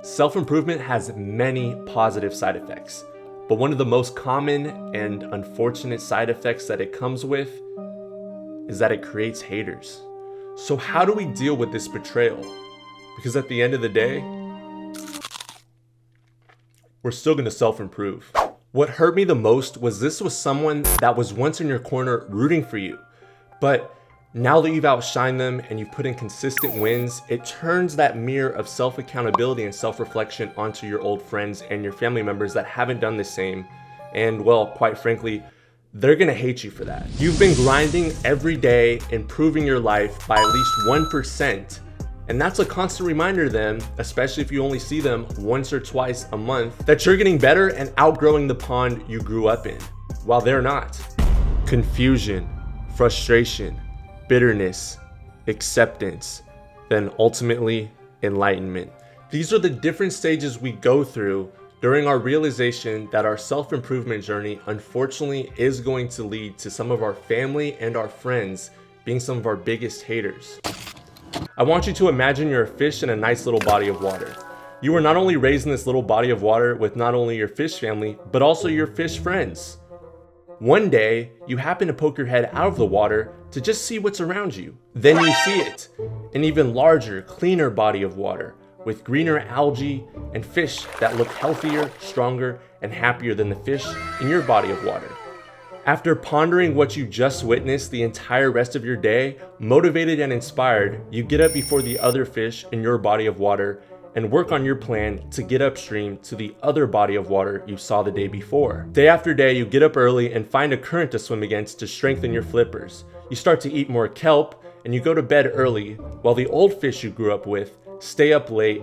Self-improvement has many positive side effects, but one of the most common and unfortunate side effects that it comes with is that it creates haters. So how do we deal with this betrayal? Because at the end of the day, we're still gonna self-improve. What hurt me the most was this was someone that was once in your corner rooting for you, but now that you've outshined them and you've put in consistent wins, it turns that mirror of self-accountability and self-reflection onto your old friends and your family members that haven't done the same. And well, quite frankly, they're gonna hate you for that. You've been grinding every day, improving your life by at least 1%. And that's a constant reminder to them, especially if you only see them once or twice a month, that you're getting better and outgrowing the pond you grew up in, while they're not. Confusion, frustration, bitterness, acceptance, then ultimately enlightenment. These are the different stages we go through during our realization that our self-improvement journey unfortunately is going to lead to some of our family and our friends being some of our biggest haters. I want you to imagine you're a fish in a nice little body of water. You were not only raised in this little body of water with not only your fish family, but also your fish friends. One day, you happen to poke your head out of the water to just see what's around you. Then you see it, an even larger, cleaner body of water with greener algae and fish that look healthier, stronger, and happier than the fish in your body of water. After pondering what you just witnessed the entire rest of your day, motivated and inspired, you get up before the other fish in your body of water and work on your plan to get upstream to the other body of water you saw the day before. Day after day, you get up early and find a current to swim against to strengthen your flippers. You start to eat more kelp and you go to bed early, while the old fish you grew up with stay up late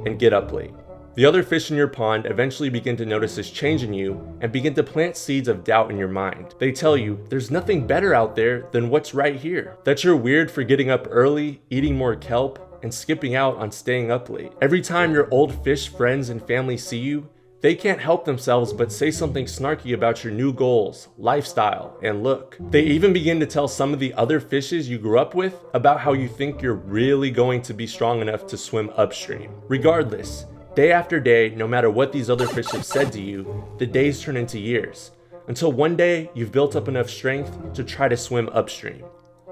and get up late. The other fish in your pond eventually begin to notice this change in you and begin to plant seeds of doubt in your mind. They tell you there's nothing better out there than what's right here, that you're weird for getting up early, eating more kelp, and skipping out on staying up late. Every time your old fish friends and family see you, they can't help themselves but say something snarky about your new goals, lifestyle, and look. They even begin to tell some of the other fishes you grew up with about how you think you're really going to be strong enough to swim upstream. Regardless, day after day, no matter what these other fish have said to you, the days turn into years, until one day you've built up enough strength to try to swim upstream.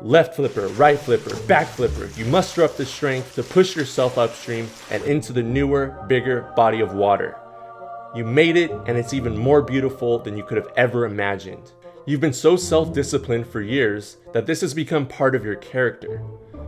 Left flipper, right flipper, back flipper, you muster up the strength to push yourself upstream and into the newer, bigger body of water. You made it, and it's even more beautiful than you could have ever imagined. You've been so self-disciplined for years that this has become part of your character.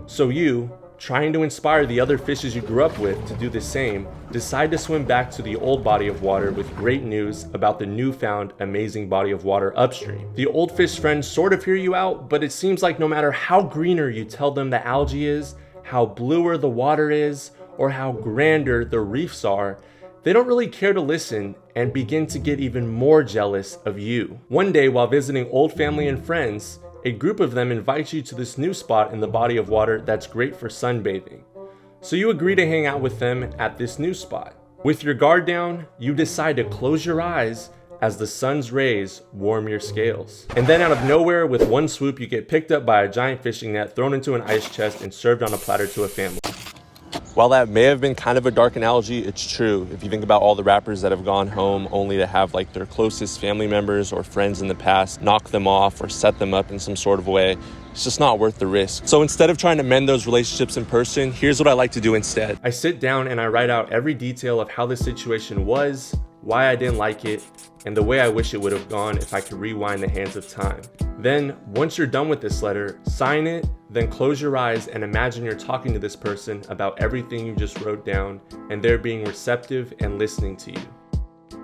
So you, trying to inspire the other fishes you grew up with to do the same, decide to swim back to the old body of water with great news about the newfound amazing body of water upstream. The old fish friends sort of hear you out, but it seems like no matter how greener you tell them the algae is, how bluer the water is, or how grander the reefs are, they don't really care to listen and begin to get even more jealous of you. One day, while visiting old family and friends, a group of them invites you to this new spot in the body of water that's great for sunbathing. So you agree to hang out with them at this new spot. With your guard down, you decide to close your eyes as the sun's rays warm your scales. And then out of nowhere, with one swoop, you get picked up by a giant fishing net, thrown into an ice chest, and served on a platter to a family. While that may have been kind of a dark analogy, it's true. If you think about all the rappers that have gone home only to have like their closest family members or friends in the past knock them off or set them up in some sort of way, it's just not worth the risk. So instead of trying to mend those relationships in person, here's what I like to do instead. I sit down and I write out every detail of how the situation was, why I didn't like it, and the way I wish it would have gone if I could rewind the hands of time. Then, once you're done with this letter, sign it, then close your eyes and imagine you're talking to this person about everything you just wrote down and they're being receptive and listening to you.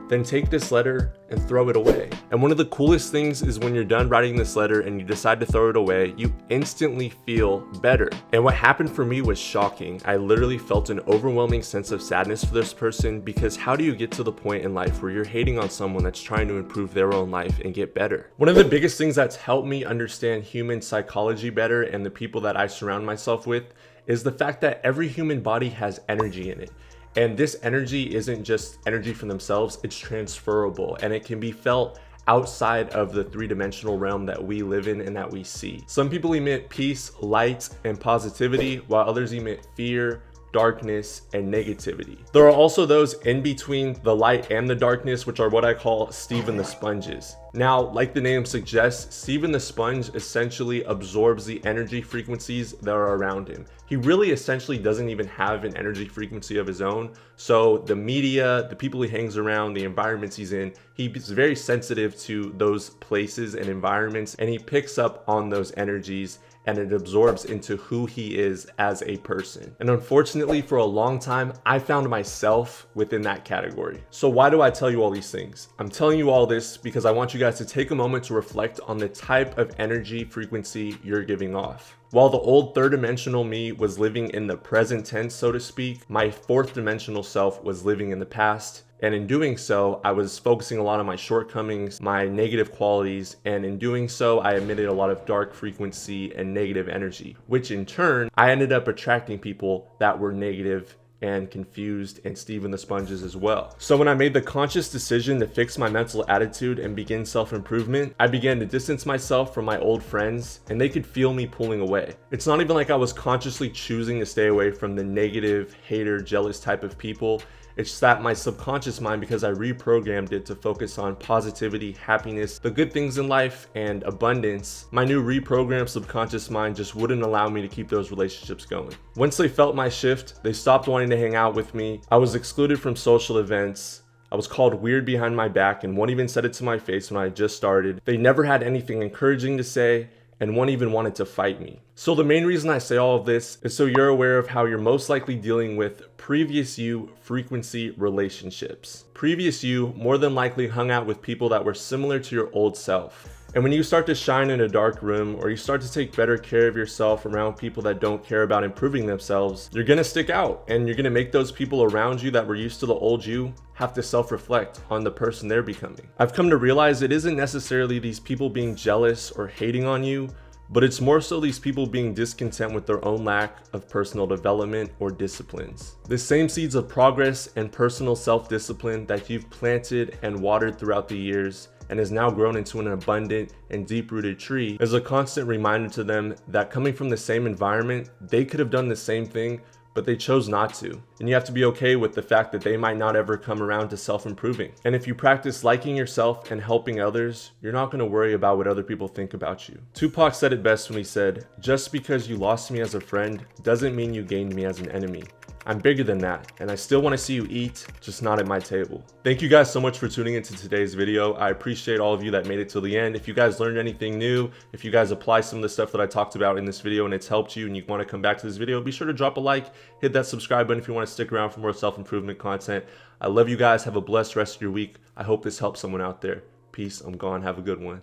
Then take this letter and throw it away. And one of the coolest things is when you're done writing this letter and you decide to throw it away, you instantly feel better. And what happened for me was shocking. I literally felt an overwhelming sense of sadness for this person, because how do you get to the point in life where you're hating on someone that's trying to improve their own life and get better? One of the biggest things that's helped me understand human psychology better and the people that I surround myself with is the fact that every human body has energy in it. And this energy isn't just energy from themselves, it's transferable and it can be felt outside of the three-dimensional realm that we live in and that we see. Some people emit peace, light, and positivity, while others emit fear, darkness, and negativity. There are also those in between the light and the darkness, which are what I call Steven the Sponges. Now, like the name suggests, Steven the Sponge essentially absorbs the energy frequencies that are around him. He really essentially doesn't even have an energy frequency of his own. So the media, the people he hangs around, the environments he's in, he's very sensitive to those places and environments, and he picks up on those energies and it absorbs into who he is as a person. And unfortunately, for a long time, I found myself within that category. So why do I tell you all these things? I'm telling you all this because I want you guys to take a moment to reflect on the type of energy frequency you're giving off. While the old third dimensional me was living in the present tense, so to speak, my fourth dimensional self was living in the past. And in doing so, I was focusing a lot on my shortcomings, my negative qualities, and in doing so, I emitted a lot of dark frequency and negative energy, which in turn, I ended up attracting people that were negative and confused and Steven the Sponges as well. So when I made the conscious decision to fix my mental attitude and begin self-improvement, I began to distance myself from my old friends and they could feel me pulling away. It's not even like I was consciously choosing to stay away from the negative, hater, jealous type of people. It's just that my subconscious mind, because I reprogrammed it to focus on positivity, happiness, the good things in life, and abundance, my new reprogrammed subconscious mind just wouldn't allow me to keep those relationships going. Once they felt my shift, they stopped wanting to hang out with me. I was excluded from social events. I was called weird behind my back, and one even said it to my face when I had just started. They never had anything encouraging to say, and one even wanted to fight me. So the main reason I say all of this is so you're aware of how you're most likely dealing with previous you frequency relationships. Previous you more than likely hung out with people that were similar to your old self. And when you start to shine in a dark room, or you start to take better care of yourself around people that don't care about improving themselves, you're gonna stick out and you're gonna make those people around you that were used to the old you have to self-reflect on the person they're becoming. I've come to realize it isn't necessarily these people being jealous or hating on you, but it's more so these people being discontent with their own lack of personal development or disciplines. The same seeds of progress and personal self-discipline that you've planted and watered throughout the years and has now grown into an abundant and deep-rooted tree is a constant reminder to them that coming from the same environment, they could have done the same thing, but they chose not to. And you have to be okay with the fact that they might not ever come around to self-improving. And if you practice liking yourself and helping others, you're not gonna worry about what other people think about you. Tupac said it best when he said, "Just because you lost me as a friend doesn't mean you gained me as an enemy. I'm bigger than that, and I still want to see you eat, just not at my table." Thank you guys so much for tuning into today's video. I appreciate all of you that made it till the end. If you guys learned anything new, if you guys apply some of the stuff that I talked about in this video and it's helped you and you want to come back to this video, be sure to drop a like, hit that subscribe button if you want to stick around for more self-improvement content. I love you guys. Have a blessed rest of your week. I hope this helps someone out there. Peace. I'm gone. Have a good one.